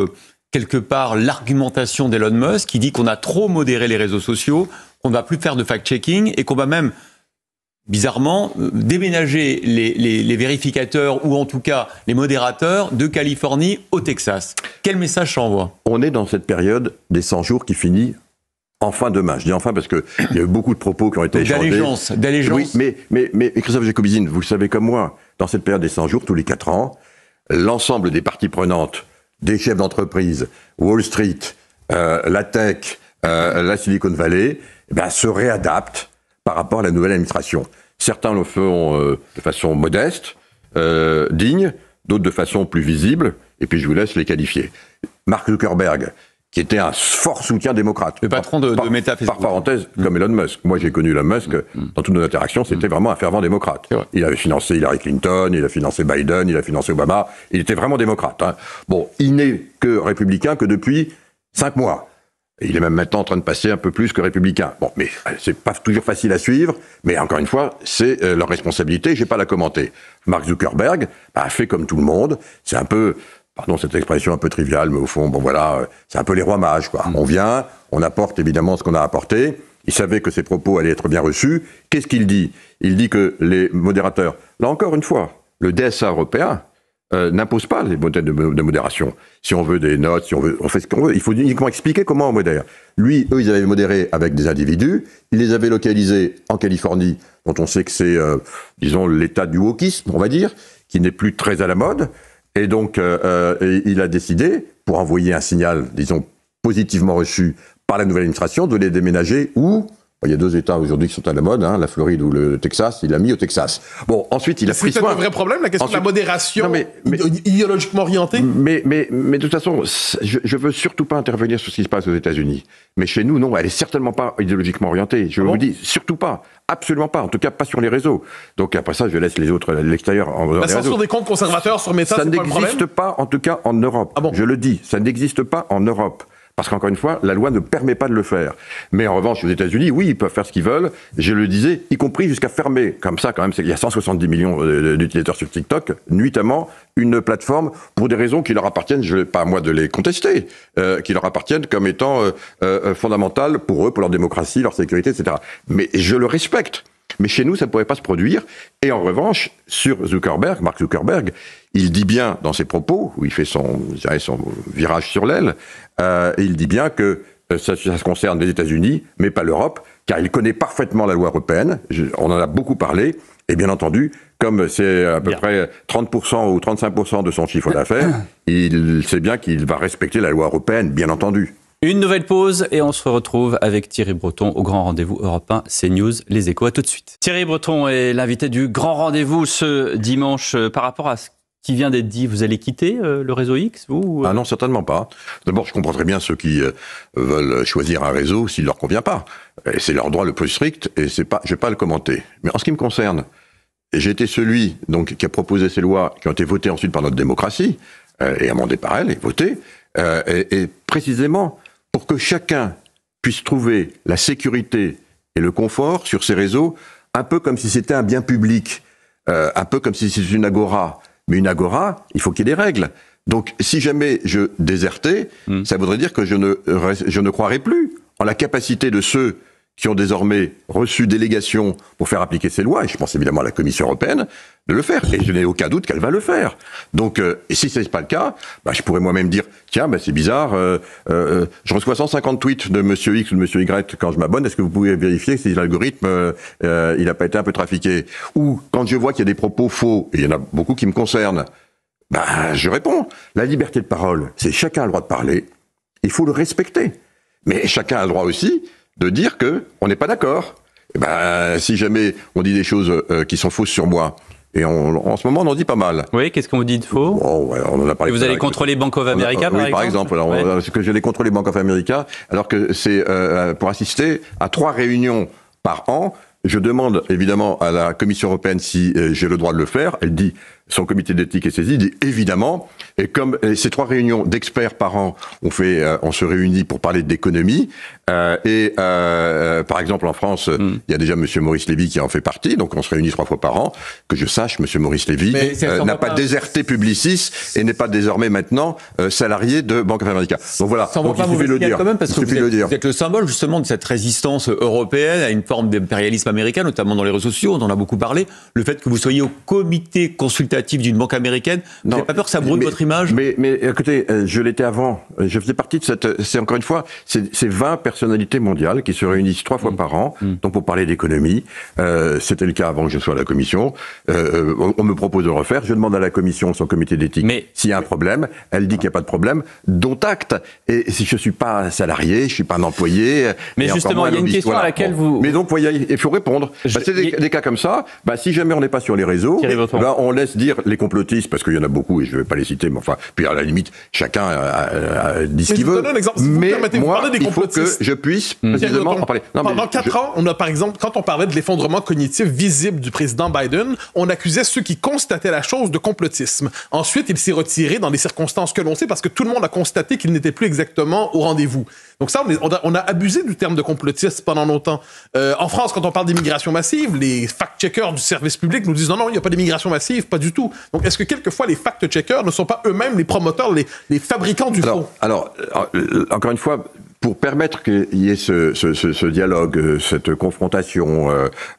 quelque part l'argumentation d'Elon Musk, qui dit qu'on a trop modéré les réseaux sociaux, qu'on ne va plus faire de fact-checking et qu'on va même, bizarrement, déménager les vérificateurs ou en tout cas les modérateurs de Californie au Texas. Quel message ça envoie ? On est dans cette période des 100 jours qui finit enfin demain. Je dis enfin parce qu'il y a eu beaucoup de propos qui ont été échangés. D'allégeance. Oui, mais Christophe Jacobizine, vous le savez comme moi, dans cette période des 100 jours, tous les 4 ans, l'ensemble des parties prenantes, des chefs d'entreprise, Wall Street, la tech, la Silicon Valley, se réadaptent par rapport à la nouvelle administration. Certains le font de façon modeste, digne, d'autres de façon plus visible, et puis je vous laisse les qualifier. Mark Zuckerberg, qui était un fort soutien démocrate. Le patron de Meta, Facebook. Par parenthèse, comme Elon Musk. Moi, j'ai connu Elon Musk, dans toutes nos interactions, c'était vraiment un fervent démocrate. Il avait financé Hillary Clinton, il a financé Biden, il a financé Obama, il était vraiment démocrate. Hein. Bon, il n'est que républicain que depuis 5 mois. Et il est même maintenant en train de passer un peu plus que républicain. Bon, mais c'est pas toujours facile à suivre, mais encore une fois, c'est leur responsabilité, j'ai pas à la commenter. Mark Zuckerberg a fait comme tout le monde, c'est un peu... Pardon, cette expression un peu triviale, mais au fond, bon voilà, c'est un peu les rois mages, quoi. On vient, on apporte évidemment ce qu'on a apporté. Il savait que ses propos allaient être bien reçus. Qu'est-ce qu'il dit ? Il dit que les modérateurs, là encore une fois, le DSA européen n'impose pas les modèles de modération. Si on veut des notes, si on veut, on fait ce qu'on veut. Il faut uniquement expliquer comment on modère. Eux, ils avaient modéré avec des individus. Ils les avaient localisés en Californie, dont on sait que c'est, disons, l'état du wokisme, on va dire, qui n'est plus très à la mode. Et donc, il a décidé, pour envoyer un signal, disons, positivement reçu par la nouvelle administration, de les déménager où ? Il y a 2 États aujourd'hui qui sont à la mode, hein, la Floride ou le Texas, il l'a mis au Texas. Bon, ensuite, il a pris soin... C'est un vrai problème, la question de la modération idéologiquement orientée ? Mais de toute façon, je veux surtout pas intervenir sur ce qui se passe aux États-Unis. Mais chez nous, non, elle est certainement pas idéologiquement orientée. Je vous dis, surtout pas. Absolument pas. En tout cas, pas sur les réseaux. Donc après ça, je laisse les autres à l'extérieur. La censure des comptes conservateurs sur Meta, c'est pas le problème ? Ça n'existe pas, en tout cas, en Europe. Ah bon ? Je le dis, ça n'existe pas en Europe. Parce qu'encore une fois, la loi ne permet pas de le faire. Mais en revanche, aux États-Unis, oui, ils peuvent faire ce qu'ils veulent. Je le disais, y compris jusqu'à fermer. Comme ça, quand même, il y a 170 millions d'utilisateurs sur TikTok, nuitamment, une plateforme pour des raisons qui leur appartiennent, je n'ai pas à moi de les contester, qui leur appartiennent comme étant fondamentales pour eux, pour leur démocratie, leur sécurité, etc. Mais je le respecte. Mais chez nous, ça ne pourrait pas se produire. Et en revanche, sur Mark Zuckerberg, il dit bien dans ses propos, où il fait son virage sur l'aile, il dit bien que ça se concerne les États-Unis, mais pas l'Europe, car il connaît parfaitement la loi européenne. On en a beaucoup parlé. Et bien entendu, comme c'est à peu près 30% ou 35% de son chiffre d'affaires, il sait bien qu'il va respecter la loi européenne, bien entendu. Une nouvelle pause et on se retrouve avec Thierry Breton au grand rendez-vous Europe 1 CNews Les Échos. À tout de suite. Thierry Breton est l'invité du grand rendez-vous ce dimanche. Par rapport à ce qui vient d'être dit, vous allez quitter le réseau X, vous ? Ah non, certainement pas. D'abord, je comprends très bien ceux qui veulent choisir un réseau s'il leur convient pas. Et c'est leur droit le plus strict et je vais pas le commenter. Mais en ce qui me concerne, j'ai été celui donc qui a proposé ces lois qui ont été votées ensuite par notre démocratie et amendées par elle et votées. Et précisément pour que chacun puisse trouver la sécurité et le confort sur ces réseaux, un peu comme si c'était un bien public, un peu comme si c'était une agora. Mais une agora, il faut qu'il y ait des règles. Donc, si jamais je désertais, ça voudrait dire que je ne croirais plus en la capacité de ceux qui ont désormais reçu délégation pour faire appliquer ces lois, et je pense évidemment à la Commission européenne, de le faire. Et je n'ai aucun doute qu'elle va le faire. Donc, et si ce n'est pas le cas, je pourrais moi-même dire, tiens, c'est bizarre, je reçois 150 tweets de Monsieur X ou de Monsieur Y quand je m'abonne, est-ce que vous pouvez vérifier si l'algorithme, il n'a pas été un peu trafiqué ? Ou, quand je vois qu'il y a des propos faux, et il y en a beaucoup qui me concernent, je réponds. La liberté de parole, c'est chacun a le droit de parler, il faut le respecter. Mais chacun a le droit aussi de dire que on n'est pas d'accord. Si jamais on dit des choses qui sont fausses sur moi, et en ce moment on en dit pas mal. Oui, qu'est-ce qu'on vous dit de faux ? On en a parlé. Et vous allez contrôler Bank of America, oui, par exemple. Parce que j'allais contrôler Bank of America, alors que c'est pour assister à 3 réunions par an. Je demande évidemment à la Commission européenne si j'ai le droit de le faire. Elle dit son comité d'éthique est saisi, dit évidemment, et comme ces 3 réunions d'experts par an, on se réunit pour parler d'économie, par exemple en France, il y a déjà M. Maurice Lévy qui en fait partie, donc on se réunit 3 fois par an. Que je sache, M. Maurice Lévy n'a pas déserté Publicis et n'est pas désormais maintenant salarié de Banque of America. Donc voilà, donc il suffit de le dire. Quand même, parce que vous êtes le symbole justement de cette résistance européenne à une forme d'impérialisme américain, notamment dans les réseaux sociaux, on en a beaucoup parlé. Le fait que vous soyez au comité consultatif d'une banque américaine, vous n'avez pas peur que ça brûle votre image? Mais écoutez, je l'étais avant. Je faisais partie de c'est encore une fois, c'est 20 personnalités mondiales qui se réunissent 3 fois par an, donc pour parler d'économie. C'était le cas avant que je sois à la commission. On me propose de refaire. Je demande à la commission, son comité d'éthique, s'il y a un problème. Elle dit qu'il n'y a pas de problème, dont acte. Et si je suis pas un salarié, je suis pas un employé. Mais justement, il y a une question à laquelle vous... Mais donc, voyez, il faut répondre. C'est des cas comme ça. Si jamais on n'est pas sur les réseaux, on laisse dire les complotistes, parce qu'il y en a beaucoup et je ne vais pas les citer, mais enfin, puis à la limite, chacun dit ce qu'il veut. Mais moi, il faut que je puisse précisément en parler. Pendant 4 ans, on a par exemple, quand on parlait de l'effondrement cognitif visible du président Biden, on accusait ceux qui constataient la chose de complotisme. Ensuite, il s'est retiré dans des circonstances que l'on sait parce que tout le monde a constaté qu'il n'était plus exactement au rendez-vous. Donc ça, on a abusé du terme de complotiste pendant longtemps. En France, quand on parle d'immigration massive, les fact-checkers du service public nous disent non, il n'y a pas d'immigration massive, pas du tout. Donc est-ce que quelquefois les fact-checkers ne sont pas eux-mêmes les promoteurs, les fabricants du faux? Alors, encore une fois, pour permettre qu'il y ait ce dialogue, cette confrontation,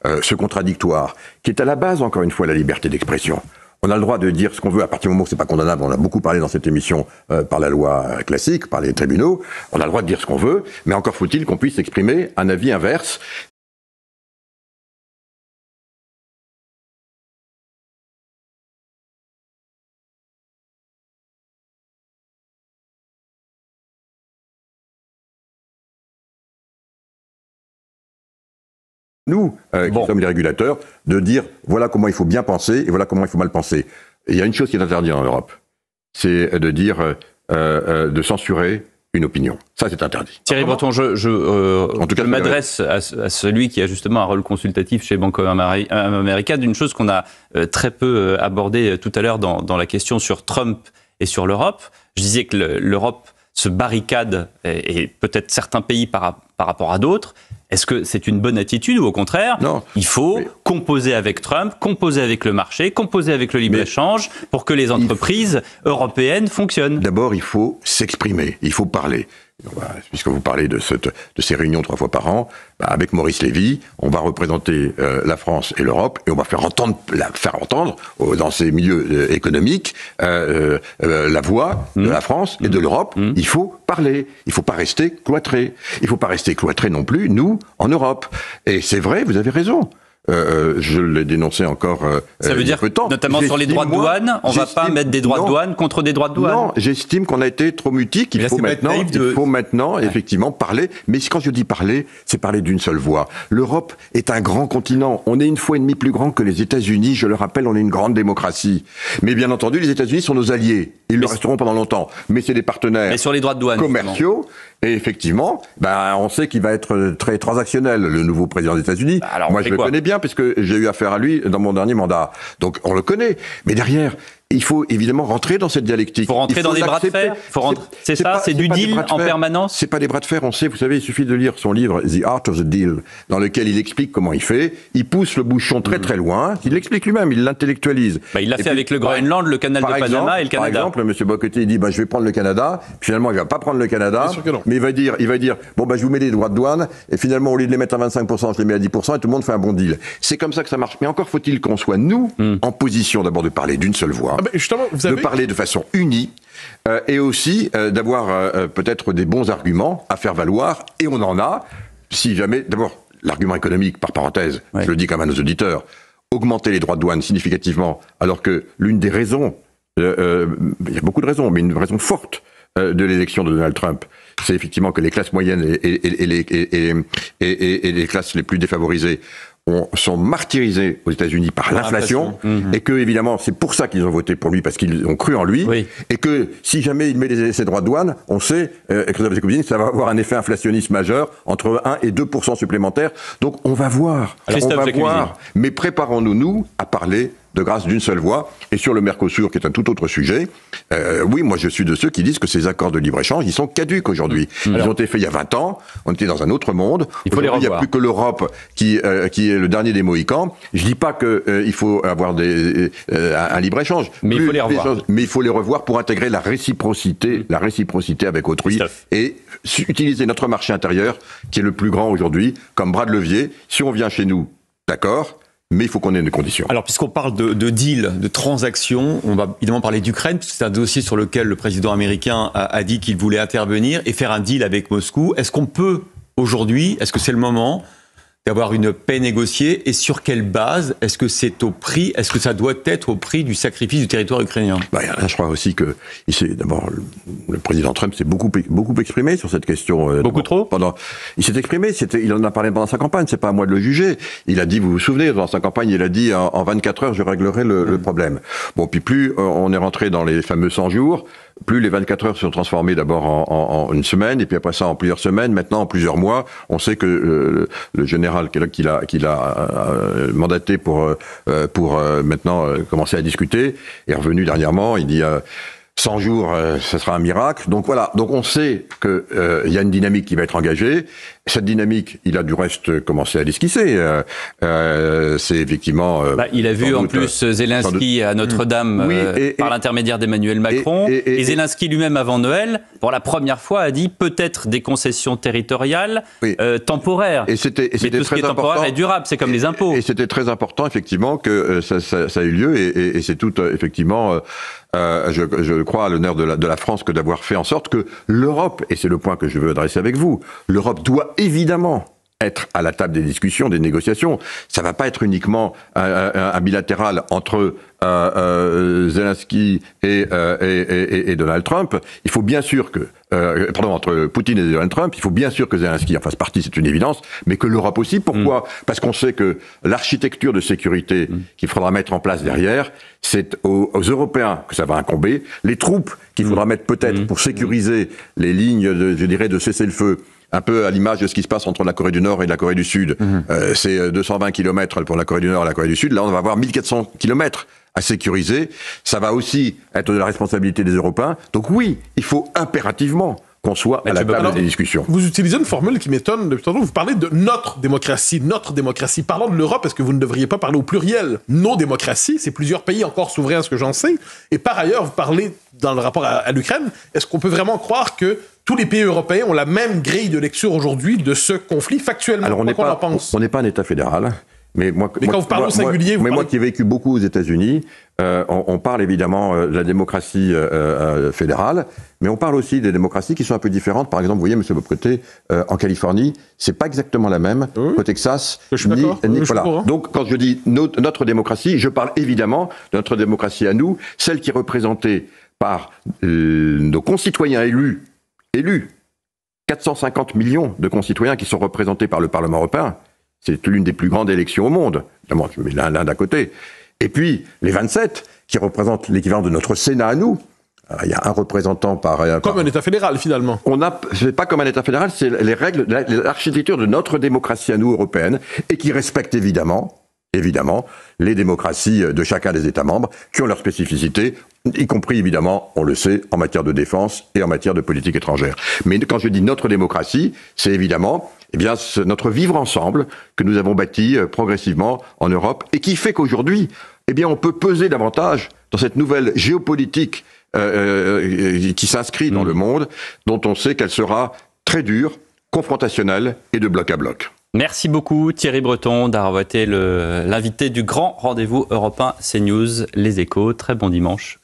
ce contradictoire, qui est à la base, encore une fois, la liberté d'expression. On a le droit de dire ce qu'on veut à partir du moment où c'est pas condamnable. On a beaucoup parlé dans cette émission par la loi classique, par les tribunaux. On a le droit de dire ce qu'on veut, mais encore faut-il qu'on puisse exprimer un avis inverse. Nous, qui sommes les régulateurs, de dire voilà comment il faut bien penser et voilà comment il faut mal penser. Et il y a une chose qui est interdite en Europe, c'est de dire, de censurer une opinion. Ça, c'est interdit. Thierry Breton, je m'adresse à celui qui a justement un rôle consultatif chez Bank of America, d'une chose qu'on a très peu abordée tout à l'heure dans la question sur Trump et sur l'Europe. Je disais que l'Europe se barricade, et peut-être certains pays par rapport à d'autres. Est-ce que c'est une bonne attitude ou au contraire, il faut composer avec Trump, composer avec le marché, composer avec le libre-échange pour que les entreprises européennes fonctionnent? D'abord, il faut s'exprimer, il faut parler. Puisque vous parlez de ces réunions 3 fois par an, avec Maurice Lévy, on va représenter la France et l'Europe et on va faire entendre dans ces milieux économiques la voix de la France et de l'Europe. Il faut parler, il ne faut pas rester cloîtré. Il ne faut pas rester cloîtré non plus, nous, en Europe. Et c'est vrai, vous avez raison. Je l'ai dénoncé encore ça veut dire, notamment sur les droits de douane, on ne va pas mettre des droits de douane contre des droits de douane. Non, j'estime qu'on a été trop mutique. Il faut maintenant effectivement parler. Mais quand je dis parler, c'est parler d'une seule voix. L'Europe est un grand continent. On est 1,5 fois plus grand que les États-Unis. Je le rappelle, on est une grande démocratie. Mais bien entendu, les États-Unis sont nos alliés. Ils le resteront pendant longtemps. Mais c'est des partenaires sur les droits de douane, commerciaux. Et effectivement, on sait qu'il va être très transactionnel, le nouveau président des États-Unis. Moi, je le connais bien, puisque j'ai eu affaire à lui dans mon dernier mandat. Donc, on le connaît. Mais derrière, il faut évidemment rentrer dans cette dialectique. Il faut rentrer dans des bras de fer. C'est ça, c'est du deal en permanence. C'est pas des bras de fer, on sait. Vous savez, il suffit de lire son livre The Art of the Deal, dans lequel il explique comment il fait. Il pousse le bouchon très très loin. Il l'explique lui-même, il l'intellectualise. Il l'a fait avec le Groenland, le canal de Panama et le Canada. Par exemple, M. Bocoté, il dit je vais prendre le Canada. Finalement, il va pas prendre le Canada, mais il va dire je vous mets les droits de douane. Et finalement, au lieu de les mettre à 25%, je les mets à 10%, et tout le monde fait un bon deal. C'est comme ça que ça marche. Mais encore faut-il qu'on soit nous en position d'abord de parler d'une seule voix. De parler de façon unie et aussi d'avoir peut-être des bons arguments à faire valoir, et on en a, si jamais, d'abord, l'argument économique, par parenthèse, je le dis comme à nos auditeurs, augmenter les droits de douane significativement, alors que l'une des raisons, il y a beaucoup de raisons, mais une raison forte de l'élection de Donald Trump, c'est effectivement que les classes moyennes et les classes les plus défavorisées sont martyrisés aux États-Unis par l'inflation, et que évidemment c'est pour ça qu'ils ont voté pour lui, parce qu'ils ont cru en lui, et que si jamais il met ces droits de douane, on sait que ça va avoir un effet inflationniste majeur, entre 1 et 2% supplémentaires. Donc on va voir, mais préparons-nous, nous, à parler de grâce d'une seule voix. Et sur le Mercosur, qui est un tout autre sujet, oui, moi je suis de ceux qui disent que ces accords de libre-échange, ils sont caduques aujourd'hui. Ils ont été faits il y a 20 ans, on était dans un autre monde. Il faut les revoir. Il n'y a plus que l'Europe qui est le dernier des Mohicans. Je dis pas qu'il faut avoir un libre-échange. Mais il faut les revoir. Mais il faut les revoir pour intégrer la réciprocité avec autrui. Christophe. Et utiliser notre marché intérieur, qui est le plus grand aujourd'hui, comme bras de levier. Si on vient chez nous, d'accord, mais il faut qu'on ait des conditions. Alors, puisqu'on parle de deal, de transactions, on va évidemment parler d'Ukraine, puisque c'est un dossier sur lequel le président américain a dit qu'il voulait intervenir et faire un deal avec Moscou. Est-ce qu'on peut, aujourd'hui, est-ce que c'est le moment d'avoir une paix négociée, et sur quelle base? Est-ce que c'est au prix, est-ce que ça doit être au prix du sacrifice du territoire ukrainien? Là, je crois aussi que d'abord le président Trump s'est beaucoup exprimé sur cette question. Beaucoup trop. Il s'est exprimé, il en a parlé pendant sa campagne. C'est pas à moi de le juger. Il a dit, vous vous souvenez, dans sa campagne, il a dit en 24 heures, je réglerai le problème. Bon, puis plus on est rentré dans les fameux 100 jours. Plus les 24 heures se sont transformées d'abord en une semaine, et puis après ça en plusieurs semaines, maintenant en plusieurs mois. On sait que le général qu'il a mandaté pour maintenant commencer à discuter est revenu dernièrement. Il dit 100 jours, ce sera un miracle. Donc voilà. Donc on sait que il y a une dynamique qui va être engagée. Cette dynamique, il a du reste commencé à l'esquisser. C'est effectivement. Il a vu en plus Zelensky à Notre-Dame par l'intermédiaire d'Emmanuel Macron. Et Zelensky lui-même, avant Noël, pour la première fois, a dit peut-être des concessions territoriales temporaires. Et c'était mais tout ce qui est temporaire est durable, c'est comme les impôts. Et c'était très important, effectivement, que ça ait eu lieu. Et c'est tout, effectivement, je crois à l'honneur de la France que d'avoir fait en sorte que l'Europe, et c'est le point que je veux adresser avec vous, l'Europe doit évidemment être à la table des discussions, des négociations. Ça va pas être uniquement un bilatéral entre Zelensky et Donald Trump. Il faut bien sûr que entre Poutine et Donald Trump, il faut bien sûr que Zelensky en fasse partie, c'est une évidence, mais que l'Europe aussi. Pourquoi ? Parce qu'on sait que l'architecture de sécurité qu'il faudra mettre en place derrière, c'est aux Européens que ça va incomber. Les troupes qu'il faudra mettre peut-être pour sécuriser les lignes de cessez-le-feu, un peu à l'image de ce qui se passe entre la Corée du Nord et la Corée du Sud. C'est 220 km pour la Corée du Nord et la Corée du Sud. Là, on va avoir 1400 km à sécuriser. Ça va aussi être de la responsabilité des Européens. Donc oui, il faut impérativement qu'on soit à la table des discussions. Vous utilisez une formule qui m'étonne depuis tantôt. Vous parlez de notre démocratie. Parlant de l'Europe, est-ce que vous ne devriez pas parler au pluriel? Nos démocraties, c'est plusieurs pays encore souverains, ce que j'en sais. Et par ailleurs, vous parlez dans le rapport à l'Ukraine. Est-ce qu'on peut vraiment croire que tous les pays européens ont la même grille de lecture aujourd'hui de ce conflit factuellement? Alors on n'est pas un État fédéral. Mais quand vous parlez au singulier, moi qui ai vécu beaucoup aux États-Unis, on parle évidemment de la démocratie fédérale, mais on parle aussi des démocraties qui sont un peu différentes. Par exemple, vous voyez, M. Beaupreté, en Californie, c'est pas exactement la même qu'au Texas. Voilà. Donc, quand je dis notre démocratie, je parle évidemment de notre démocratie à nous, celle qui est représentée par nos concitoyens élus, 450 millions de concitoyens qui sont représentés par le Parlement européen. C'est l'une des plus grandes élections au monde. Évidemment, je mets l'un d'un côté. Et puis, les 27, qui représentent l'équivalent de notre Sénat à nous. Il y a un représentant Comme un État fédéral, finalement. C'est pas comme un État fédéral, c'est les règles, l'architecture de notre démocratie à nous, européenne, et qui respecte évidemment, les démocraties de chacun des États membres, qui ont leurs spécificités, y compris, évidemment, on le sait, en matière de défense et en matière de politique étrangère. Mais quand je dis notre démocratie, c'est évidemment notre vivre ensemble que nous avons bâti progressivement en Europe, et qui fait qu'aujourd'hui, on peut peser davantage dans cette nouvelle géopolitique qui s'inscrit dans le monde, dont on sait qu'elle sera très dure, confrontationnelle et de bloc à bloc. Merci beaucoup Thierry Breton d'avoir été l'invité du grand rendez-vous européen CNews Les Échos. Très bon dimanche.